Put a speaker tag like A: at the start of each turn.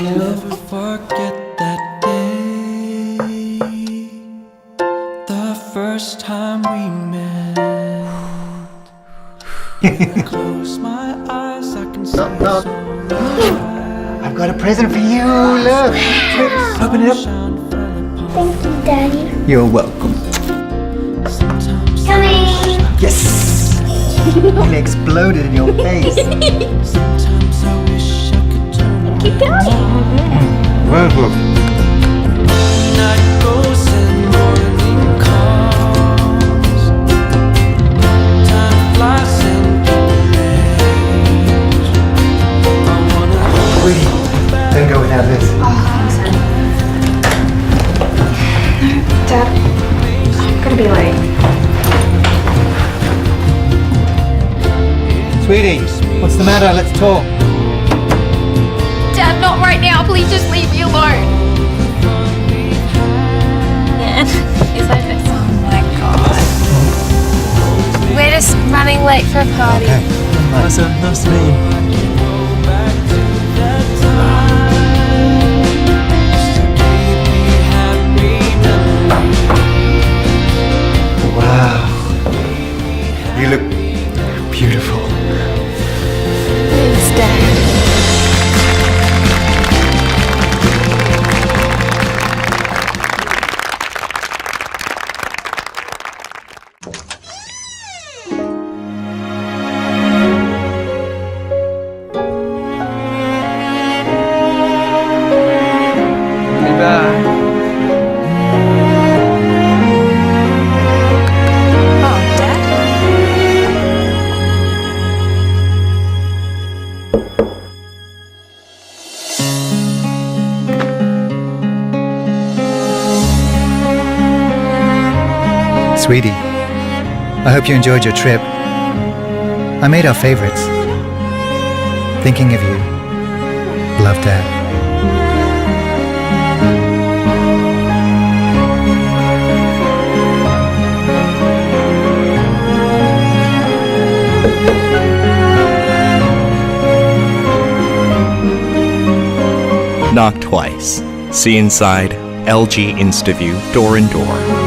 A: Never forget that day, the first time we met. When I close my eyes, I can see
B: Knock.
A: so bright.
B: I've got a present for you, look! Open it up.
C: Thank you, Daddy.
B: You're welcome.
C: Coming.
B: Yes! It exploded in your face.
A: Sometimes I wish I could turn
C: Keep going.
B: Welcome.
A: Night goes and morning comes. Time flies and delayed. I wanna
B: Sweetie, don't go without this.
D: Dad, I'm gonna be late.
B: Sweetie, what's the matter? Let's talk.
D: Dad, not right now. Please just leave me alone. Yeah, it's like this. Oh my god. We're just running late for a party.
B: Okay.
A: nice to meet you.
B: Wow. You look beautiful.
D: Thanks, Dad.
A: Goodbye.
D: Oh, Dad?
B: Sweetie, I hope you enjoyed your trip. I made our favorites. Thinking of you. Love, Dad.
E: Knock twice. See inside LG InstaView Door-in-Door.